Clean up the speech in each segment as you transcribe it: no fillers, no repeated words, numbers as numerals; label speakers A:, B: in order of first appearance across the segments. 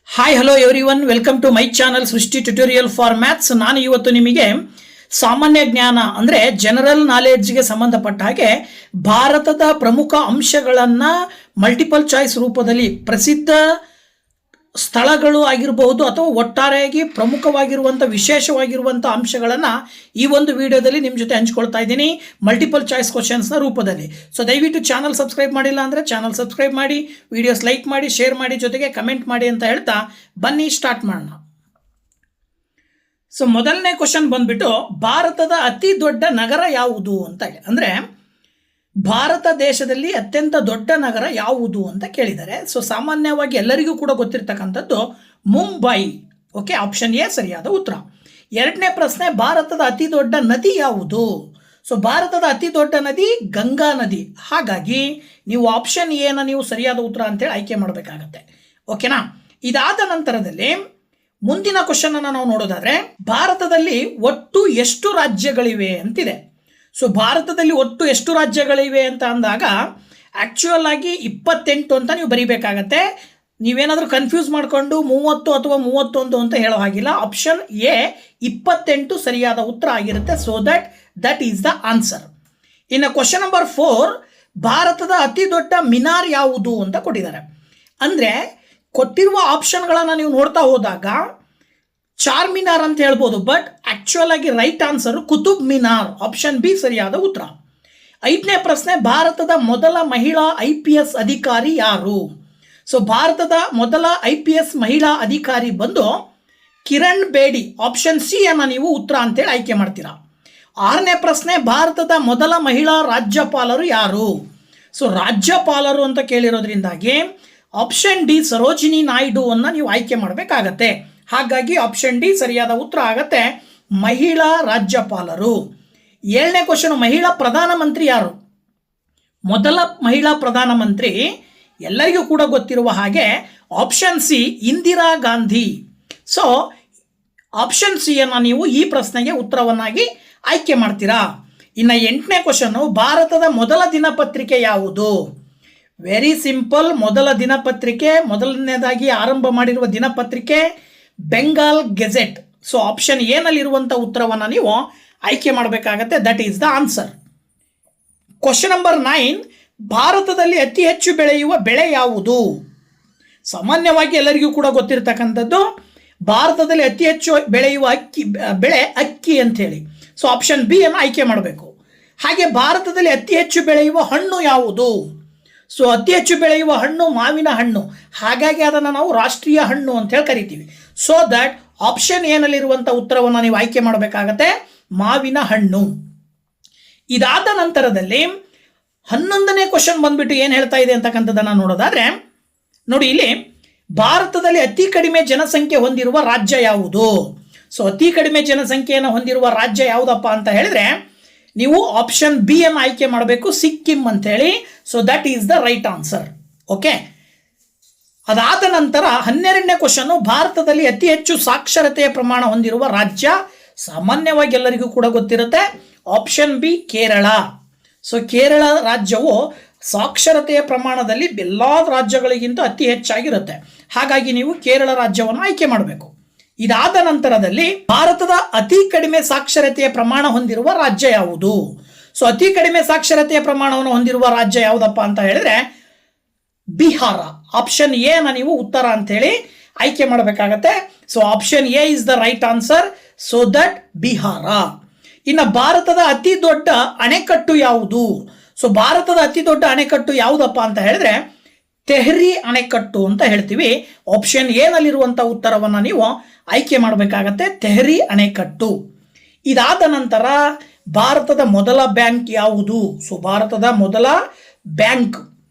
A: Hi hello everyone, welcome to my channel Srishti tutorial for maths. ನಾನು ಇವತ್ತು ನಿಮಗೆ ಸಾಮಾನ್ಯ ಜ್ಞಾನ ಅಂದರೆ ಜನರಲ್ ನಾಲೆಡ್ಜ್ಗೆ ಸಂಬಂಧಪಟ್ಟ ಹಾಗೆ ಭಾರತದ ಪ್ರಮುಖ ಅಂಶಗಳನ್ನು ಮಲ್ಟಿಪಲ್ ಚಾಯ್ಸ್ ರೂಪದಲ್ಲಿ ಪ್ರಸಿದ್ಧ ಸ್ಥಳಗಳು ಆಗಿರಬಹುದು ಅಥವಾ ಒಟ್ಟಾರೆಯಾಗಿ ಪ್ರಮುಖವಾಗಿರುವಂಥ ವಿಶೇಷವಾಗಿರುವಂಥ ಅಂಶಗಳನ್ನು ಈ ಒಂದು ವಿಡಿಯೋದಲ್ಲಿ ನಿಮ್ಮ ಜೊತೆ ಹಂಚ್ಕೊಳ್ತಾ ಇದ್ದೀನಿ, ಮಲ್ಟಿಪಲ್ ಚಾಯ್ಸ್ ಕ್ವಶನ್ಸ್ನ ರೂಪದಲ್ಲಿ. ಸೊ ದಯವಿಟ್ಟು ಚಾನಲ್ ಸಬ್ಸ್ಕ್ರೈಬ್ ಮಾಡಿಲ್ಲ ಅಂದರೆ ಚಾನಲ್ ಸಬ್ಸ್ಕ್ರೈಬ್ ಮಾಡಿ, ವಿಡಿಯೋಸ್ ಲೈಕ್ ಮಾಡಿ, ಶೇರ್ ಮಾಡಿ, ಜೊತೆಗೆ ಕಮೆಂಟ್ ಮಾಡಿ ಅಂತ ಹೇಳ್ತಾ ಬನ್ನಿ ಸ್ಟಾರ್ಟ್ ಮಾಡೋಣ. ಸೊ ಮೊದಲನೇ ಕ್ವಶನ್ ಬಂದ್ಬಿಟ್ಟು ಭಾರತದ ಅತಿ ದೊಡ್ಡ ನಗರ ಯಾವುದು ಅಂತ ಹೇಳಿ, ಅಂದರೆ ಭಾರತ ದೇಶದಲ್ಲಿ ಅತ್ಯಂತ ದೊಡ್ಡ ನಗರ ಯಾವುದು ಅಂತ ಕೇಳಿದ್ದಾರೆ. ಸೊ ಸಾಮಾನ್ಯವಾಗಿ ಎಲ್ಲರಿಗೂ ಕೂಡ ಗೊತ್ತಿರ್ತಕ್ಕಂಥದ್ದು ಮುಂಬೈ. ಓಕೆ, ಆಪ್ಷನ್ ಎ ಸರಿಯಾದ ಉತ್ತರ. ಎರಡನೇ ಪ್ರಶ್ನೆ, ಭಾರತದ ಅತಿ ದೊಡ್ಡ ನದಿ ಯಾವುದು? ಸೊ ಭಾರತದ ಅತಿ ದೊಡ್ಡ ನದಿ ಗಂಗಾ ನದಿ. ಹಾಗಾಗಿ ನೀವು ಆಪ್ಷನ್ ಎನ ನೀವು ಸರಿಯಾದ ಉತ್ತರ ಅಂತೇಳಿ ಆಯ್ಕೆ ಮಾಡಬೇಕಾಗತ್ತೆ. ಓಕೆನಾ? ಇದಾದ ನಂತರದಲ್ಲಿ ಮುಂದಿನ ಕ್ವಶನ್ ಅನ್ನು ನಾವು ನೋಡೋದಾದ್ರೆ, ಭಾರತದಲ್ಲಿ ಒಟ್ಟು ಎಷ್ಟು ರಾಜ್ಯಗಳಿವೆ ಅಂತಿದೆ. ಸೊ ಭಾರತದಲ್ಲಿ ಒಟ್ಟು ಎಷ್ಟು ರಾಜ್ಯಗಳಿವೆ ಅಂತ ಅಂದಾಗ ಆ್ಯಕ್ಚುಯಲ್ ಆಗಿ 28 ಅಂತ ನೀವು ಬರೀಬೇಕಾಗತ್ತೆ. ನೀವೇನಾದರೂ ಕನ್ಫ್ಯೂಸ್ ಮಾಡಿಕೊಂಡು 30 ಅಥವಾ 31 ಅಂತ ಹೇಳೋ ಹಾಗಿಲ್ಲ. ಆಪ್ಷನ್ ಎ 28 ಸರಿಯಾದ ಉತ್ತರ ಆಗಿರುತ್ತೆ. So that is the answer. ಇನ್ನು ಕ್ವಶನ್ ನಂಬರ್ 4, ಭಾರತದ ಅತಿ ದೊಡ್ಡ ಮಿನಾರ್ ಯಾವುದು ಅಂತ ಕೊಟ್ಟಿದ್ದಾರೆ. ಅಂದರೆ ಕೊಟ್ಟಿರುವ ಆಪ್ಷನ್ಗಳನ್ನು ನೀವು ನೋಡ್ತಾ ಹೋದಾಗ ಚಾರ್ ಮಿನಾರ್ ಅಂತ ಹೇಳ್ಬೋದು, ಬಟ್ ಆಕ್ಚುಯಲ್ ಆಗಿ right answer Qutub Minar, option B ಸರಿಯಾದ ಉತ್ತರ. 5ನೇ ಪ್ರಶ್ನೆ, ಭಾರತದ ಮೊದಲ ಮಹಿಳಾ IPS ಅಧಿಕಾರಿ ಯಾರು? ಸೊ ಭಾರತದ ಮೊದಲ IPS ಮಹಿಳಾ ಅಧಿಕಾರಿ ಬಂದು ಕಿರಣ್ ಬೇಡಿ, ಆಪ್ಷನ್ ಸಿ ಅನ್ನು ನೀವು ಉತ್ತರ ಅಂತೇಳಿ ಆಯ್ಕೆ ಮಾಡ್ತೀರಾ. 6ನೇ ಪ್ರಶ್ನೆ, ಭಾರತದ ಮೊದಲ ಮಹಿಳಾ ರಾಜ್ಯಪಾಲರು ಯಾರು? ಸೊ ರಾಜ್ಯಪಾಲರು ಅಂತ ಕೇಳಿರೋದ್ರಿಂದಾಗಿ ಆಪ್ಷನ್ ಡಿ ಸರೋಜಿನಿ ನಾಯ್ಡು ಅನ್ನು ನೀವು ಆಯ್ಕೆ ಮಾಡಬೇಕಾಗತ್ತೆ. ಹಾಗಾಗಿ ಆಪ್ಷನ್ ಡಿ ಸರಿಯಾದ ಉತ್ತರ ಆಗತ್ತೆ, ಮಹಿಳಾ ರಾಜ್ಯಪಾಲರು. 7ನೇ ಕ್ವಶನ್, ಮಹಿಳಾ ಪ್ರಧಾನಮಂತ್ರಿ ಯಾರು? ಮೊದಲ ಮಹಿಳಾ ಪ್ರಧಾನಮಂತ್ರಿ ಎಲ್ಲರಿಗೂ ಕೂಡ ಗೊತ್ತಿರುವ ಹಾಗೆ option C Indira Gandhi. So option C ಅನ್ನು ನೀವು ಈ ಪ್ರಶ್ನೆಗೆ ಉತ್ತರವನ್ನಾಗಿ ಆಯ್ಕೆ ಮಾಡ್ತೀರಾ. ಇನ್ನು 8ನೇ ಕ್ವಶನ್ನು, ಭಾರತದ ಮೊದಲ ದಿನಪತ್ರಿಕೆ ಯಾವುದು? ವೆರಿ ಸಿಂಪಲ್, ಮೊದಲ ದಿನಪತ್ರಿಕೆ, ಮೊದಲನೇದಾಗಿ ಆರಂಭ ಮಾಡಿರುವ ದಿನಪತ್ರಿಕೆ ಬೆಂಗಾಲ್ ಗೆಜೆಟ್. ಸೊ ಆಪ್ಷನ್ ಏನಲ್ಲಿರುವಂಥ ಉತ್ತರವನ್ನು ನೀವು ಆಯ್ಕೆ ಮಾಡಬೇಕಾಗತ್ತೆ. That is the answer. Question number 9, ಭಾರತದಲ್ಲಿ ಅತಿ ಹೆಚ್ಚು ಬೆಳೆಯುವ ಬೆಳೆ ಯಾವುದು? ಸಾಮಾನ್ಯವಾಗಿ ಎಲ್ಲರಿಗೂ ಕೂಡ ಗೊತ್ತಿರತಕ್ಕಂಥದ್ದು ಭಾರತದಲ್ಲಿ ಅತಿ ಹೆಚ್ಚು ಬೆಳೆಯುವ ಬೆಳೆ ಅಕ್ಕಿ ಅಂಥೇಳಿ. ಸೊ ಆಪ್ಷನ್ ಬಿ ಅನ್ನು ಆಯ್ಕೆ ಮಾಡಬೇಕು. ಹಾಗೆ ಭಾರತದಲ್ಲಿ ಅತಿ ಹೆಚ್ಚು ಬೆಳೆಯುವ ಹಣ್ಣು ಯಾವುದು? ಸೊ ಅತಿ ಹೆಚ್ಚು ಬೆಳೆಯುವ ಹಣ್ಣು ಮಾವಿನ ಹಣ್ಣು, ಹಾಗಾಗಿ ಅದನ್ನು ನಾವು ರಾಷ್ಟ್ರೀಯ ಹಣ್ಣು ಅಂತ ಹೇಳಿ ಕರಿತೀವಿ. ಸೊ ದಟ್ ಆಪ್ಷನ್ ಏನಲ್ಲಿರುವಂಥ ಉತ್ತರವನ್ನು ನೀವು ಆಯ್ಕೆ ಮಾಡಬೇಕಾಗತ್ತೆ, ಮಾವಿನ ಹಣ್ಣು. ಇದಾದ ನಂತರದಲ್ಲಿ 11ನೇ ಕ್ವಶನ್ ಬಂದ್ಬಿಟ್ಟು ಏನು ಹೇಳ್ತಾ ಇದೆ ಅಂತಕ್ಕಂಥದ್ದನ್ನು ನೋಡೋದಾದ್ರೆ, ನೋಡಿ ಇಲ್ಲಿ ಭಾರತದಲ್ಲಿ ಅತಿ ಕಡಿಮೆ ಜನಸಂಖ್ಯೆ ಹೊಂದಿರುವ ರಾಜ್ಯ ಯಾವುದು? ಸೊ ಅತಿ ಕಡಿಮೆ ಜನಸಂಖ್ಯೆಯನ್ನು ಹೊಂದಿರುವ ರಾಜ್ಯ ಯಾವುದಪ್ಪ ಅಂತ ಹೇಳಿದ್ರೆ ನೀವು ಆಪ್ಷನ್ ಬಿ ಅನ್ನು ಆಯ್ಕೆ ಮಾಡಬೇಕು, ಸಿಕ್ಕಿಂ ಅಂತೇಳಿ. So that is the right answer. Okay, ಅದಾದ ನಂತರ 12ನೇ ಕ್ವಶನ್ನು, ಭಾರತದಲ್ಲಿ ಅತಿ ಹೆಚ್ಚು ಸಾಕ್ಷರತೆಯ ಪ್ರಮಾಣ ಹೊಂದಿರುವ ರಾಜ್ಯ? ಸಾಮಾನ್ಯವಾಗಿ ಎಲ್ಲರಿಗೂ ಕೂಡ ಗೊತ್ತಿರುತ್ತೆ, option B Kerala. So Kerala ರಾಜ್ಯವು ಸಾಕ್ಷರತೆಯ ಪ್ರಮಾಣದಲ್ಲಿ ಎಲ್ಲ ರಾಜ್ಯಗಳಿಗಿಂತ ಅತಿ ಹೆಚ್ಚಾಗಿರುತ್ತೆ. ಹಾಗಾಗಿ ನೀವು ಕೇರಳ ರಾಜ್ಯವನ್ನು ಆಯ್ಕೆ ಮಾಡಬೇಕು. ಇದಾದ ನಂತರದಲ್ಲಿ ಭಾರತದ ಅತಿ ಕಡಿಮೆ ಸಾಕ್ಷರತೆಯ ಪ್ರಮಾಣ ಹೊಂದಿರುವ ರಾಜ್ಯ ಯಾವುದು? ಸೊ ಅತಿ ಕಡಿಮೆ ಸಾಕ್ಷರತೆಯ ಪ್ರಮಾಣವನ್ನು ಹೊಂದಿರುವ ರಾಜ್ಯ ಯಾವುದಪ್ಪ ಅಂತ ಹೇಳಿದ್ರೆ ಬಿಹಾರ. ಆಪ್ಷನ್ ಎ ನ ನೀವು ಉತ್ತರ ಅಂತೇಳಿ ಆಯ್ಕೆ ಮಾಡಬೇಕಾಗತ್ತೆ. So option A is the right answer. So that Bihar. ಇನ್ನು ಭಾರತದ ಅತಿ ದೊಡ್ಡ ಅಣೆಕಟ್ಟು ಯಾವುದು? ಸೊ ಭಾರತದ ಅತಿ ದೊಡ್ಡ ಅಣೆಕಟ್ಟು ಯಾವುದಪ್ಪ ಅಂತ ಹೇಳಿದ್ರೆ ತೆಹ್ರಿ ಅಣೆಕಟ್ಟು ಅಂತ ಹೇಳ್ತೀವಿ. ಆಪ್ಷನ್ ಎ ನಲ್ಲಿರುವಂಥ ಉತ್ತರವನ್ನು ನೀವು ಆಯ್ಕೆ ಮಾಡಬೇಕಾಗತ್ತೆ, ತೆಹ್ರಿ ಅಣೆಕಟ್ಟು. ಇದಾದ ನಂತರ ಭಾರತದ ಮೊದಲ ಬ್ಯಾಂಕ್ ಯಾವುದು? ಸೊ ಭಾರತದ ಮೊದಲ ಬ್ಯಾಂಕ್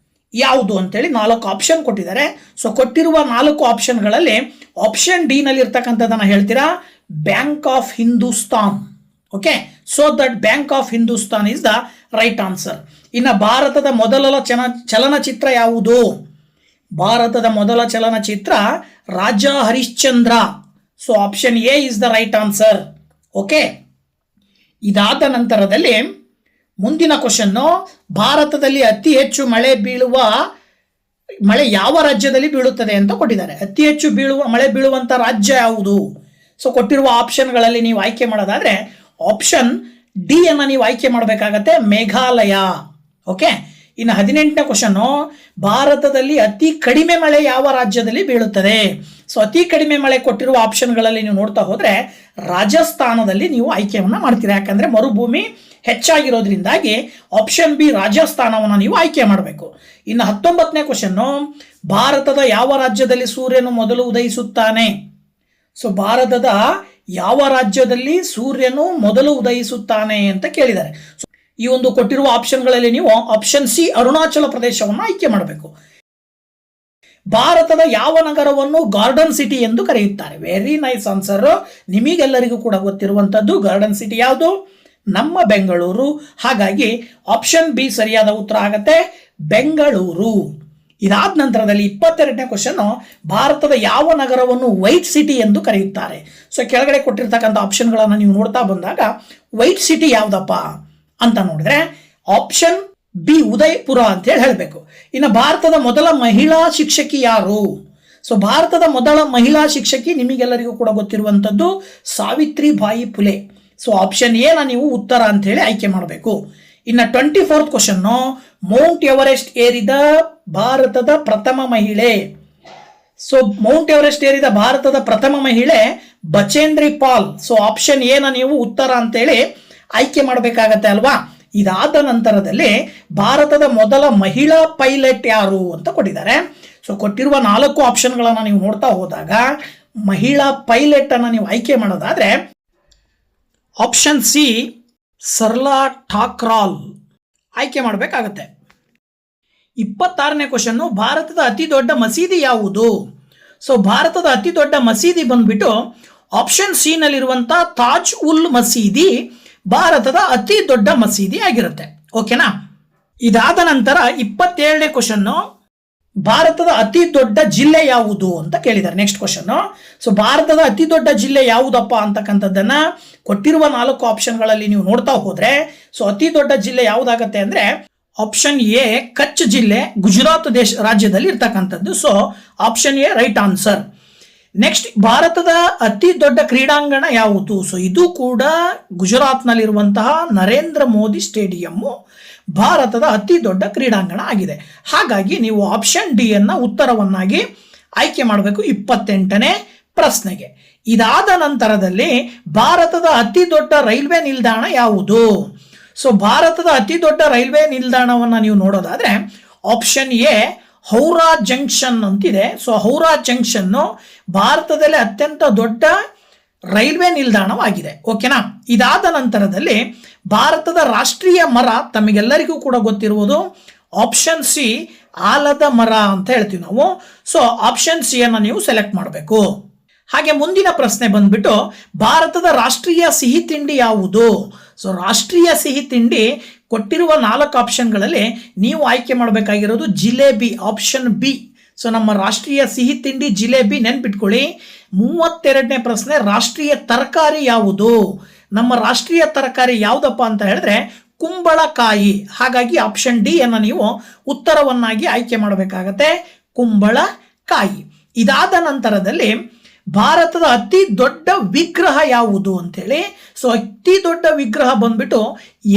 A: ಯಾವುದು ಅಂತೇಳಿ 4 ಆಪ್ಷನ್ ಕೊಟ್ಟಿದ್ದಾರೆ. ಸೊ ಕೊಟ್ಟಿರುವ 4 ಆಪ್ಷನ್ಗಳಲ್ಲಿ ಆಪ್ಷನ್ ಡಿ ನಲ್ಲಿ ಇರ್ತಕ್ಕಂಥದ್ದನ್ನು ಹೇಳ್ತೀರಾ, bank of Hindustan. Okay, so that bank of Hindustan is the right answer. ಇನ್ನು ಭಾರತದ ಮೊದಲ ಚಲನಚಿತ್ರ ಯಾವುದು? ಭಾರತದ ಮೊದಲ ಚಲನಚಿತ್ರ Raja Harishchandra. So option A is the right answer. Okay, ಇದಾದ ನಂತರದಲ್ಲಿ ಮುಂದಿನ ಕ್ವಶನ್ನು, ಭಾರತದಲ್ಲಿ ಅತಿ ಹೆಚ್ಚು ಮಳೆ ಬೀಳುವ ಮಳೆ ಯಾವ ರಾಜ್ಯದಲ್ಲಿ ಬೀಳುತ್ತದೆ ಅಂತ ಕೊಟ್ಟಿದ್ದಾರೆ. ಅತಿ ಹೆಚ್ಚು ಮಳೆ ಬೀಳುವಂಥ ರಾಜ್ಯ ಯಾವುದು? ಸೊ ಕೊಟ್ಟಿರುವ ಆಪ್ಷನ್ಗಳಲ್ಲಿ ನೀವು ಆಯ್ಕೆ ಮಾಡೋದಾದ್ರೆ ಆಪ್ಷನ್ ಡಿ ಅನ್ನು ನೀವು ಆಯ್ಕೆ ಮಾಡಬೇಕಾಗತ್ತೆ, ಮೇಘಾಲಯ. ಓಕೆ, ಇನ್ನು 18ನೇ ಕ್ವಶನ್ನು, ಭಾರತದಲ್ಲಿ ಅತಿ ಕಡಿಮೆ ಮಳೆ ಯಾವ ರಾಜ್ಯದಲ್ಲಿ ಬೀಳುತ್ತದೆ? ಸೊ ಅತಿ ಕಡಿಮೆ ಮಳೆ ಕೊಟ್ಟಿರುವ ಆಪ್ಷನ್ಗಳಲ್ಲಿ ನೀವು ನೋಡ್ತಾ ಹೋದ್ರೆ ರಾಜಸ್ಥಾನದಲ್ಲಿ ನೀವು ಆಯ್ಕೆಯನ್ನು ಮಾಡ್ತೀರಾ. ಯಾಕಂದ್ರೆ ಮರುಭೂಮಿ ಹೆಚ್ಚಾಗಿರೋದ್ರಿಂದಾಗಿ ಆಪ್ಷನ್ ಬಿ ರಾಜಸ್ಥಾನವನ್ನು ನೀವು ಆಯ್ಕೆ ಮಾಡಬೇಕು. ಇನ್ನು 19ನೇ ಕ್ವಶನ್ನು, ಭಾರತದ ಯಾವ ರಾಜ್ಯದಲ್ಲಿ ಸೂರ್ಯನು ಮೊದಲು ಉದಯಿಸುತ್ತಾನೆ? ಸೊ ಭಾರತದ ಯಾವ ರಾಜ್ಯದಲ್ಲಿ ಸೂರ್ಯನು ಮೊದಲು ಉದಯಿಸುತ್ತಾನೆ ಅಂತ ಕೇಳಿದ್ದಾರೆ. ಈ ಒಂದು ಕೊಟ್ಟಿರುವ ಆಪ್ಷನ್ಗಳಲ್ಲಿ ನೀವು ಆಪ್ಷನ್ ಸಿ ಅರುಣಾಚಲ ಪ್ರದೇಶವನ್ನು ಆಯ್ಕೆ ಮಾಡಬೇಕು. ಭಾರತದ ಯಾವ ನಗರವನ್ನು ಗಾರ್ಡನ್ ಸಿಟಿ ಎಂದು ಕರೆಯುತ್ತಾರೆ? Very nice answer. ನಿಮಗೆಲ್ಲರಿಗೂ ಕೂಡ ಗೊತ್ತಿರುವಂತದ್ದು ಗಾರ್ಡನ್ ಸಿಟಿ ಯಾವುದು? ನಮ್ಮ ಬೆಂಗಳೂರು. ಹಾಗಾಗಿ ಆಪ್ಷನ್ ಬಿ ಸರಿಯಾದ ಉತ್ತರ ಆಗತ್ತೆ, ಬೆಂಗಳೂರು. ಇದಾದ ನಂತರದಲ್ಲಿ 22ನೇ ಕ್ವಶನ್, ಭಾರತದ ಯಾವ ನಗರವನ್ನು ವೈಟ್ ಸಿಟಿ ಎಂದು ಕರೆಯುತ್ತಾರೆ? ಸೊ ಕೆಳಗಡೆ ಕೊಟ್ಟಿರ್ತಕ್ಕಂಥ ಆಪ್ಷನ್ಗಳನ್ನು ನೀವು ನೋಡ್ತಾ ಬಂದಾಗ ವೈಟ್ ಸಿಟಿ ಯಾವ್ದಪ್ಪ ಅಂತ ನೋಡಿದ್ರೆ ಆಪ್ಷನ್ ಬಿ ಉದಯಪುರ ಅಂತ ಹೇಳಬೇಕು. ಇನ್ನು ಭಾರತದ ಮೊದಲ ಮಹಿಳಾ ಶಿಕ್ಷಕಿ ಯಾರು? ಸೊ ಭಾರತದ ಮೊದಲ ಮಹಿಳಾ ಶಿಕ್ಷಕಿ ನಿಮಗೆಲ್ಲರಿಗೂ ಕೂಡ ಗೊತ್ತಿರುವಂಥದ್ದು Savitribai Phule. So option A ನ ನೀವು ಉತ್ತರ ಅಂತ ಹೇಳಿ ಆಯ್ಕೆ ಮಾಡಬೇಕು. ಇನ್ನು 24th ಕ್ವಶನ್ನು, ಮೌಂಟ್ ಎವರೆಸ್ಟ್ ಏರಿದ ಭಾರತದ ಪ್ರಥಮ ಮಹಿಳೆ. ಸೊ ಮೌಂಟ್ ಎವರೆಸ್ಟ್ ಏರಿದ ಭಾರತದ ಪ್ರಥಮ ಮಹಿಳೆ Bachendri Pal. So option A ನ ನೀವು ಉತ್ತರ ಅಂತೇಳಿ ಆಯ್ಕೆ ಮಾಡಬೇಕಾಗತ್ತೆ ಅಲ್ವಾ. ಇದಾದ ನಂತರದಲ್ಲಿ ಭಾರತದ ಮೊದಲ ಮಹಿಳಾ ಪೈಲಟ್ ಯಾರು ಅಂತ ಕೊಟ್ಟಿದ್ದಾರೆ. ಸೊ ಕೊಟ್ಟಿರುವ 4 ಆಪ್ಷನ್ಗಳನ್ನು ನೀವು ನೋಡ್ತಾ ಹೋದಾಗ ಮಹಿಳಾ ಪೈಲಟ್ ಅನ್ನು ನೀವು ಆಯ್ಕೆ ಮಾಡೋದಾದ್ರೆ ಆಪ್ಷನ್ ಸಿ ಸರ್ಲಾ ಠಾಕ್ರಾಲ್ ಆಯ್ಕೆ ಮಾಡಬೇಕಾಗತ್ತೆ. 26ನೇ ಕ್ವಶನ್ನು, ಭಾರತದ ಅತಿ ದೊಡ್ಡ ಮಸೀದಿ ಯಾವುದು? ಸೊ ಭಾರತದ ಅತಿ ದೊಡ್ಡ ಮಸೀದಿ ಬಂದ್ಬಿಟ್ಟು ಆಪ್ಷನ್ ಸಿ ನಲ್ಲಿರುವಂತ ತಾಜ್ ಉಲ್ ಮಸೀದಿ ಭಾರತದ ಅತಿ ದೊಡ್ಡ ಮಸೀದಿ ಆಗಿರುತ್ತೆ. ಓಕೆನಾ. ಇದಾದ ನಂತರ 27ನೇ ಕ್ವಶನ್ನು, ಭಾರತದ ಅತಿ ದೊಡ್ಡ ಜಿಲ್ಲೆ ಯಾವುದು ಅಂತ ಕೇಳಿದ್ದಾರೆ. Next question. ಸೊ ಭಾರತದ ಅತಿ ದೊಡ್ಡ ಜಿಲ್ಲೆ ಯಾವುದಪ್ಪ ಅಂತಕ್ಕಂಥದ್ದನ್ನ ಕೊಟ್ಟಿರುವ 4 ಆಪ್ಷನ್ಗಳಲ್ಲಿ ನೀವು ನೋಡ್ತಾ ಹೋದ್ರೆ ಸೊ ಅತಿ ದೊಡ್ಡ ಜಿಲ್ಲೆ ಯಾವುದಾಗತ್ತೆ ಅಂದ್ರೆ ಆಪ್ಷನ್ ಎ ಕಚ್ ಜಿಲ್ಲೆ ಗುಜರಾತ್ ರಾಜ್ಯದಲ್ಲಿ ಇರ್ತಕ್ಕಂಥದ್ದು. So option A right answer. Next, ಭಾರತದ ಅತಿ ದೊಡ್ಡ ಕ್ರೀಡಾಂಗಣ ಯಾವುದು? ಸೊ ಇದು ಕೂಡ ಗುಜರಾತ್ನಲ್ಲಿರುವಂತಹ ನರೇಂದ್ರ ಮೋದಿ ಸ್ಟೇಡಿಯಂ ಭಾರತದ ಅತಿ ದೊಡ್ಡ ಕ್ರೀಡಾಂಗಣ ಆಗಿದೆ. ಹಾಗಾಗಿ ನೀವು ಆಪ್ಷನ್ ಡಿ ಅನ್ನ ಉತ್ತರವನ್ನಾಗಿ ಆಯ್ಕೆ ಮಾಡಬೇಕು 28ನೇ ಪ್ರಶ್ನೆಗೆ. ಇದಾದ ನಂತರದಲ್ಲಿ ಭಾರತದ ಅತಿ ದೊಡ್ಡ ರೈಲ್ವೆ ನಿಲ್ದಾಣ ಯಾವುದು? ಸೊ ಭಾರತದ ಅತಿ ದೊಡ್ಡ ರೈಲ್ವೆ ನಿಲ್ದಾಣವನ್ನು ನೀವು ನೋಡೋದಾದ್ರೆ ಆಪ್ಷನ್ ಎ ಹೌರಾ ಜಂಕ್ಷನ್ ಅಂತಿದೆ. ಸೊ ಹೌರಾ ಜಂಕ್ಷನ್ ಭಾರತದಲ್ಲಿ ಅತ್ಯಂತ ದೊಡ್ಡ ರೈಲ್ವೆ ನಿಲ್ದಾಣವಾಗಿದೆ. ಓಕೆನಾ. ಇದಾದ ನಂತರದಲ್ಲಿ ಭಾರತದ ರಾಷ್ಟ್ರೀಯ ಮರ ತಮಗೆಲ್ಲರಿಗೂ ಕೂಡ ಗೊತ್ತಿರುವುದು ಆಪ್ಷನ್ ಸಿ ಆಲದ ಮರ ಅಂತ ಹೇಳ್ತೀವಿ ನಾವು. ಸೊ ಆಪ್ಷನ್ ಸಿ ಅನ್ನು ನೀವು ಸೆಲೆಕ್ಟ್ ಮಾಡಬೇಕು. ಹಾಗೆ ಮುಂದಿನ ಪ್ರಶ್ನೆ ಬಂದ್ಬಿಟ್ಟು ಭಾರತದ ರಾಷ್ಟ್ರೀಯ ಸಿಹಿ ತಿಂಡಿ ಯಾವುದು? ಸೊ ರಾಷ್ಟ್ರೀಯ ಸಿಹಿ ತಿಂಡಿ ಕೊಟ್ಟಿರುವ 4 ಆಪ್ಷನ್ಗಳಲ್ಲಿ ನೀವು ಆಯ್ಕೆ ಮಾಡಬೇಕಾಗಿರೋದು ಜಿಲೇಬಿ, ಆಪ್ಷನ್ ಬಿ. ಸೊ ನಮ್ಮ ರಾಷ್ಟ್ರೀಯ ಸಿಹಿ ತಿಂಡಿ ಜಿಲೇಬಿ, ನೆನ್ಪಿಟ್ಕೊಳ್ಳಿ. 32ನೇ ಪ್ರಶ್ನೆ, ರಾಷ್ಟ್ರೀಯ ತರಕಾರಿ ಯಾವುದು? ನಮ್ಮ ರಾಷ್ಟ್ರೀಯ ತರಕಾರಿ ಯಾವುದಪ್ಪ ಅಂತ ಹೇಳಿದ್ರೆ ಕುಂಬಳಕಾಯಿ. ಹಾಗಾಗಿ ಆಪ್ಷನ್ ಡಿ ಅನ್ನು ನೀವು ಉತ್ತರವನ್ನಾಗಿ ಆಯ್ಕೆ ಮಾಡಬೇಕಾಗತ್ತೆ, ಕುಂಬಳಕಾಯಿ. ಇದಾದ ನಂತರದಲ್ಲಿ ಭಾರತದ ಅತಿ ದೊಡ್ಡ ವಿಗ್ರಹ ಯಾವುದು ಅಂತೇಳಿ. ಸೊ ಅತಿ ದೊಡ್ಡ ವಿಗ್ರಹ ಬಂದ್ಬಿಟ್ಟು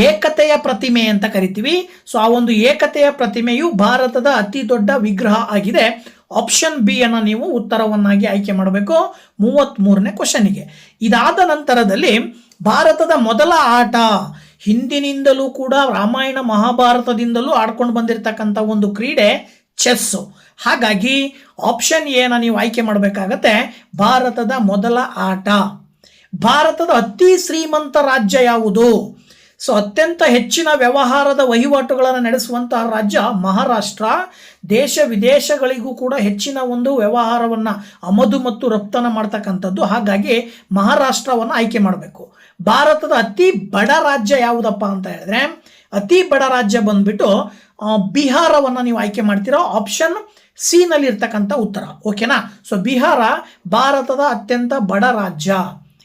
A: ಏಕತೆಯ ಪ್ರತಿಮೆ ಅಂತ ಕರಿತೀವಿ. ಸೊ ಆ ಒಂದು ಏಕತೆಯ ಪ್ರತಿಮೆಯು ಭಾರತದ ಅತಿ ದೊಡ್ಡ ವಿಗ್ರಹ ಆಗಿದೆ. ಆಪ್ಷನ್ ಬಿ ಅನ್ನು ನೀವು ಉತ್ತರವನ್ನಾಗಿ ಆಯ್ಕೆ ಮಾಡಬೇಕು 33ನೇ ಕ್ವಶನ್ಗೆ. ಇದಾದ ನಂತರದಲ್ಲಿ ಭಾರತದ ಮೊದಲ ಆಟ, ಹಿಂದಿನಿಂದಲೂ ಕೂಡ ರಾಮಾಯಣ ಮಹಾಭಾರತದಿಂದಲೂ ಆಡ್ಕೊಂಡು ಬಂದಿರತಕ್ಕಂಥ ಒಂದು ಕ್ರೀಡೆ ಚೆಸ್ಸು. ಹಾಗಾಗಿ ಆಪ್ಷನ್ ಎ ನ ನೀವು ಆಯ್ಕೆ ಮಾಡಬೇಕಾಗತ್ತೆ, ಭಾರತದ ಮೊದಲ ಆಟ. ಭಾರತದ ಅತಿ ಶ್ರೀಮಂತ ರಾಜ್ಯ ಯಾವುದು? ಸೊ ಅತ್ಯಂತ ಹೆಚ್ಚಿನ ವ್ಯವಹಾರದ ವಹಿವಾಟುಗಳನ್ನು ನಡೆಸುವಂತಹ ರಾಜ್ಯ ಮಹಾರಾಷ್ಟ್ರ. ದೇಶ ವಿದೇಶಗಳಿಗೂ ಕೂಡ ಹೆಚ್ಚಿನ ಒಂದು ವ್ಯವಹಾರವನ್ನು ಆಮದು ಮತ್ತು ರಫ್ತನ್ನು ಮಾಡ್ತಕ್ಕಂಥದ್ದು. ಹಾಗಾಗಿ ಮಹಾರಾಷ್ಟ್ರವನ್ನು ಆಯ್ಕೆ ಮಾಡಬೇಕು. ಭಾರತದ ಅತಿ ಬಡ ರಾಜ್ಯ ಯಾವುದಪ್ಪ ಅಂತ ಹೇಳಿದ್ರೆ ಅತಿ ಬಡ ರಾಜ್ಯ ಬಂದ್ಬಿಟ್ಟು ಬಿಹಾರವನ್ನು ನೀವು ಆಯ್ಕೆ ಮಾಡ್ತೀರಾ, ಆಪ್ಷನ್ ಸಿ ನಲ್ಲಿ ಇರ್ತಕ್ಕಂಥ ಉತ್ತರ. ಓಕೆನಾ. ಸೊ ಬಿಹಾರ ಭಾರತದ ಅತ್ಯಂತ ಬಡ ರಾಜ್ಯ.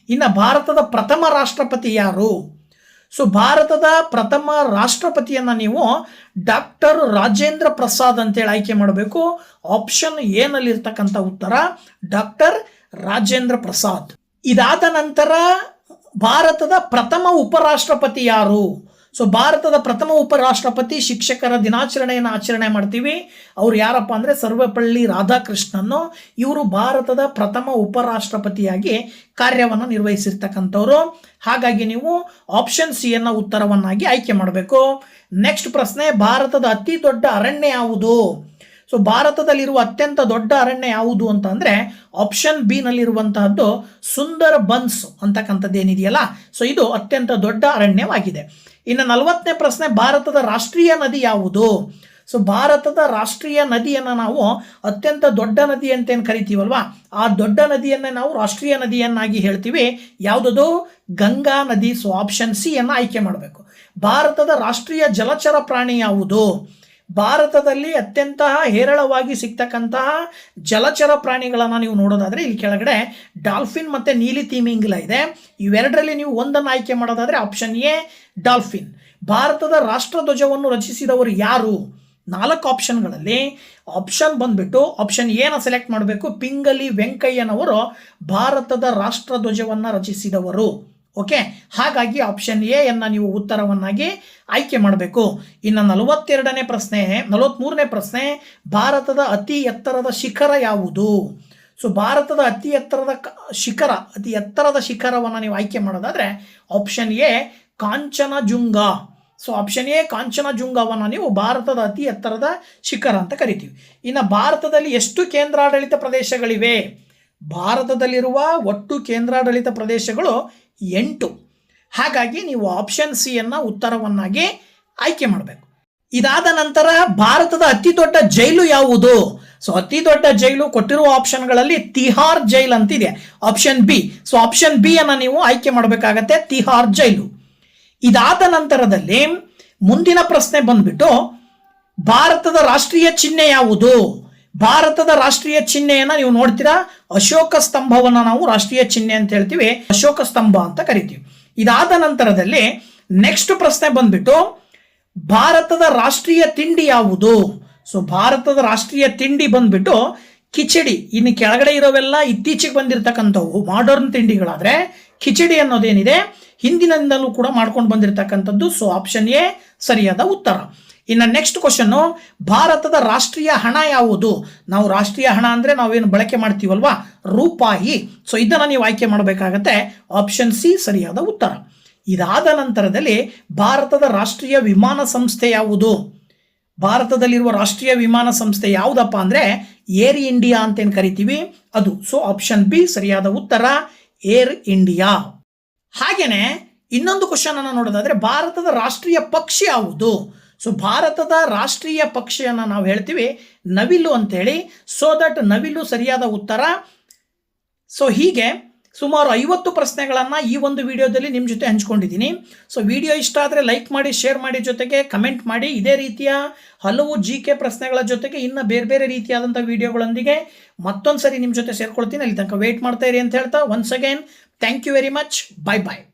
A: ಇನ್ನು ಭಾರತದ ಪ್ರಥಮ ರಾಷ್ಟ್ರಪತಿ ಯಾರು? ಸೊ ಭಾರತದ ಪ್ರಥಮ ರಾಷ್ಟ್ರಪತಿಯನ್ನು ನೀವು ಡಾಕ್ಟರ್ ರಾಜೇಂದ್ರ ಪ್ರಸಾದ್ ಅಂತೇಳಿ ಆಯ್ಕೆ ಮಾಡಬೇಕು. ಆಪ್ಷನ್ ಏನಲ್ಲಿರ್ತಕ್ಕಂಥ ಉತ್ತರ ಡಾಕ್ಟರ್ ರಾಜೇಂದ್ರ ಪ್ರಸಾದ್. ಇದಾದ ನಂತರ ಭಾರತದ ಪ್ರಥಮ ಉಪರಾಷ್ಟ್ರಪತಿ ಯಾರು? ಸೊ ಭಾರತದ ಪ್ರಥಮ ಉಪರಾಷ್ಟ್ರಪತಿ ಶಿಕ್ಷಕರ ದಿನಾಚರಣೆಯನ್ನು ಆಚರಣೆ ಮಾಡ್ತೀವಿ. ಅವ್ರು ಯಾರಪ್ಪ ಅಂದರೆ ಸರ್ವಪಳ್ಳಿ ರಾಧಾಕೃಷ್ಣನ್. ಇವರು ಭಾರತದ ಪ್ರಥಮ ಉಪರಾಷ್ಟ್ರಪತಿಯಾಗಿ ಕಾರ್ಯವನ್ನು ನಿರ್ವಹಿಸಿರ್ತಕ್ಕಂಥವ್ರು. ಹಾಗಾಗಿ ನೀವು ಆಪ್ಷನ್ ಸಿ ಅನ್ನ ಉತ್ತರವನ್ನಾಗಿ ಆಯ್ಕೆ ಮಾಡಬೇಕು. ನೆಕ್ಸ್ಟ್ ಪ್ರಶ್ನೆ, ಭಾರತದ ಅತಿ ದೊಡ್ಡ ಅರಣ್ಯ ಯಾವುದು? ಸೊ ಭಾರತದಲ್ಲಿರುವ ಅತ್ಯಂತ ದೊಡ್ಡ ಅರಣ್ಯ ಯಾವುದು ಅಂತ ಅಂದರೆ ಆಪ್ಷನ್ ಬಿ ನಲ್ಲಿರುವಂತಹದ್ದು ಸುಂದರ ಬನ್ಸ್ ಅಂತಕ್ಕಂಥದ್ದು ಏನಿದೆಯಲ್ಲ, ಸೊ ಇದು ಅತ್ಯಂತ ದೊಡ್ಡ ಅರಣ್ಯವಾಗಿದೆ. ಇನ್ನು 40ನೇ ಪ್ರಶ್ನೆ, ಭಾರತದ ರಾಷ್ಟ್ರೀಯ ನದಿ ಯಾವುದು? ಸೊ ಭಾರತದ ರಾಷ್ಟ್ರೀಯ ನದಿಯನ್ನು ನಾವು ಅತ್ಯಂತ ದೊಡ್ಡ ನದಿ ಅಂತೇನು ಕರಿತೀವಲ್ವಾ, ಆ ದೊಡ್ಡ ನದಿಯನ್ನೇ ನಾವು ರಾಷ್ಟ್ರೀಯ ನದಿಯನ್ನಾಗಿ ಹೇಳ್ತೀವಿ. ಯಾವುದದು? ಗಂಗಾ ನದಿ. ಸೊ ಆಪ್ಷನ್ ಸಿ ಅನ್ನು ಆಯ್ಕೆ ಮಾಡಬೇಕು. ಭಾರತದ ರಾಷ್ಟ್ರೀಯ ಜಲಚರ ಪ್ರಾಣಿ ಯಾವುದು? ಭಾರತದಲ್ಲಿ ಅತ್ಯಂತ ಹೇರಳವಾಗಿ ಸಿಗ್ತಕ್ಕಂತಹ ಜಲಚರ ಪ್ರಾಣಿಗಳನ್ನು ನೀವು ನೋಡೋದಾದರೆ ಇಲ್ಲಿ ಕೆಳಗಡೆ ಡಾಲ್ಫಿನ್ ಮತ್ತು ನೀಲಿ ತಿಮಿಂಗಿಲ ಇದೆ. ಇವೆರಡರಲ್ಲಿ ನೀವು ಒಂದನ್ನು ಆಯ್ಕೆ ಮಾಡೋದಾದರೆ ಆಪ್ಷನ್ ಎ ಡಾಲ್ಫಿನ್. ಭಾರತದ ರಾಷ್ಟ್ರಧ್ವಜವನ್ನು ರಚಿಸಿದವರು ಯಾರು? 4 ಆಪ್ಷನ್ಗಳಲ್ಲಿ ಆಪ್ಷನ್ ಬಂದ್ಬಿಟ್ಟು ಆಪ್ಷನ್ ಎನ ಸೆಲೆಕ್ಟ್ ಮಾಡಬೇಕು. ಪಿಂಗಲಿ ವೆಂಕಯ್ಯನವರು ಭಾರತದ ರಾಷ್ಟ್ರಧ್ವಜವನ್ನು ರಚಿಸಿದವರು. ಓಕೆ, ಹಾಗಾಗಿ ಆಪ್ಷನ್ ಎ ಅನ್ನ ನೀವು ಉತ್ತರವನ್ನಾಗಿ ಆಯ್ಕೆ ಮಾಡಬೇಕು. ಇನ್ನು 42ನೇ ಪ್ರಶ್ನೆ, 43ನೇ ಪ್ರಶ್ನೆ, ಭಾರತದ ಅತಿ ಎತ್ತರದ ಶಿಖರ ಯಾವುದು? ಸೊ ಭಾರತದ ಅತಿ ಎತ್ತರದ ಶಿಖರವನ್ನು ನೀವು ಆಯ್ಕೆ ಮಾಡೋದಾದರೆ option A Kanchenjunga. So option A ಕಾಂಚನಜುಂಗವನ್ನು ನೀವು ಭಾರತದ ಅತಿ ಎತ್ತರದ ಶಿಖರ ಅಂತ ಕರಿತೀವಿ. ಇನ್ನು ಭಾರತದಲ್ಲಿ ಎಷ್ಟು ಕೇಂದ್ರಾಡಳಿತ ಪ್ರದೇಶಗಳಿವೆ? ಭಾರತದಲ್ಲಿರುವ ಒಟ್ಟು ಕೇಂದ್ರಾಡಳಿತ ಪ್ರದೇಶಗಳು 8. ಹಾಗಾಗಿ ನೀವು ಆಪ್ಷನ್ ಸಿ ಅನ್ನ ಉತ್ತರವನ್ನಾಗಿ ಆಯ್ಕೆ ಮಾಡಬೇಕು. ಇದಾದ ನಂತರ ಭಾರತದ ಅತಿ ದೊಡ್ಡ ಜೈಲು ಯಾವುದು? ಸೊ ಅತಿ ದೊಡ್ಡ ಜೈಲು ಕೊಟ್ಟಿರುವ ಆಪ್ಷನ್ಗಳಲ್ಲಿ ತಿಹಾರ್ ಜೈಲ್ ಅಂತಿದೆ, option B. So option B ಅನ್ನ ನೀವು ಆಯ್ಕೆ ಮಾಡಬೇಕಾಗತ್ತೆ, ತಿಹಾರ್ ಜೈಲು. ಇದಾದ ನಂತರದಲ್ಲಿ ಮುಂದಿನ ಪ್ರಶ್ನೆ ಬಂದ್ಬಿಟ್ಟು ಭಾರತದ ರಾಷ್ಟ್ರೀಯ ಚಿಹ್ನೆ ಯಾವುದು? ಭಾರತದ ರಾಷ್ಟ್ರೀಯ ಚಿಹ್ನೆಯನ್ನ ನೀವು ನೋಡ್ತೀರಾ, ಅಶೋಕ ಸ್ತಂಭವನ್ನು ನಾವು ರಾಷ್ಟ್ರೀಯ ಚಿಹ್ನೆ ಅಂತ ಹೇಳ್ತೀವಿ, ಅಶೋಕ ಸ್ತಂಭ ಅಂತ ಕರಿತೀವಿ. ಇದಾದ ನಂತರದಲ್ಲಿ ನೆಕ್ಸ್ಟ್ ಪ್ರಶ್ನೆ ಬಂದ್ಬಿಟ್ಟು ಭಾರತದ ರಾಷ್ಟ್ರೀಯ ತಿಂಡಿ ಯಾವುದು? ಸೊ ಭಾರತದ ರಾಷ್ಟ್ರೀಯ ತಿಂಡಿ ಬಂದ್ಬಿಟ್ಟು ಕಿಚಡಿ. ಇನ್ನು ಕೆಳಗಡೆ ಇರೋವೆಲ್ಲ ಇತ್ತೀಚೆಗೆ ಬಂದಿರತಕ್ಕಂಥವು ಮಾಡರ್ನ್ ತಿಂಡಿಗಳಾದ್ರೆ ಕಿಚಡಿ ಅನ್ನೋದೇನಿದೆ ಹಿಂದಿನಿಂದಲೂ ಕೂಡ ಮಾಡ್ಕೊಂಡು ಬಂದಿರತಕ್ಕಂಥದ್ದು. ಸೊ ಆಪ್ಷನ್ ಎ ಸರಿಯಾದ ಉತ್ತರ. ಇನ್ನು ನೆಕ್ಸ್ಟ್ ಕ್ವಶನ್ನು, ಭಾರತದ ರಾಷ್ಟ್ರೀಯ ಹಣ ಯಾವುದು? ನಾವು ರಾಷ್ಟ್ರೀಯ ಹಣ ಅಂದರೆ ನಾವೇನು ಬಳಕೆ ಮಾಡ್ತೀವಲ್ವಾ, ರೂಪಾಯಿ. ಸೊ ಇದನ್ನು ನೀವು ಆಯ್ಕೆ ಮಾಡಬೇಕಾಗತ್ತೆ, ಆಪ್ಷನ್ ಸಿ ಸರಿಯಾದ ಉತ್ತರ. ಇದಾದ ನಂತರದಲ್ಲಿ ಭಾರತದ ರಾಷ್ಟ್ರೀಯ ವಿಮಾನ ಸಂಸ್ಥೆ ಯಾವುದು? ಭಾರತದಲ್ಲಿರುವ ರಾಷ್ಟ್ರೀಯ ವಿಮಾನ ಸಂಸ್ಥೆ ಯಾವುದಪ್ಪ ಅಂದರೆ ಏರ್ ಇಂಡಿಯಾ ಅಂತೇನು ಕರಿತೀವಿ ಅದು. ಸೊ ಆಪ್ಷನ್ ಬಿ ಸರಿಯಾದ ಉತ್ತರ, ಏರ್ ಇಂಡಿಯಾ. ಹಾಗೇನೆ ಇನ್ನೊಂದು ಕ್ವಶನ್ ಅನ್ನು ನೋಡೋದಾದ್ರೆ ಭಾರತದ ರಾಷ್ಟ್ರೀಯ ಪಕ್ಷಿ ಯಾವುದು? ಸೊ ಭಾರತದ ರಾಷ್ಟ್ರೀಯ ಪಕ್ಷಿಯನ್ನು ನಾವು ಹೇಳ್ತೀವಿ ನವಿಲು ಅಂತೇಳಿ. ಸೊ ದಟ್ ನವಿಲು ಸರಿಯಾದ ಉತ್ತರ. ಸೊ ಹೀಗೆ ಸುಮಾರು 50 ಪ್ರಶ್ನೆಗಳನ್ನು ಈ ಒಂದು ವಿಡಿಯೋದಲ್ಲಿ ನಿಮ್ಮ ಜೊತೆ ಹಂಚ್ಕೊಂಡಿದ್ದೀನಿ. ಸೊ ವಿಡಿಯೋ ಇಷ್ಟ ಆದರೆ ಲೈಕ್ ಮಾಡಿ, ಶೇರ್ ಮಾಡಿ, ಜೊತೆಗೆ ಕಮೆಂಟ್ ಮಾಡಿ. ಇದೇ ರೀತಿಯ ಹಲವು GK ಪ್ರಶ್ನೆಗಳ ಜೊತೆಗೆ ಇನ್ನು ಬೇರೆ ಬೇರೆ ರೀತಿಯಾದಂಥ ವಿಡಿಯೋಗಳೊಂದಿಗೆ ಮತ್ತೊಂದು ಸರಿ ನಿಮ್ಮ ಜೊತೆ ಸೇರ್ಕೊಳ್ತೀನಿ. ಅಲ್ಲಿ ತನಕ ವೇಟ್ ಮಾಡ್ತಾ ಇರಿ ಅಂತ ಹೇಳ್ತಾ once again thank you very much. Bye bye.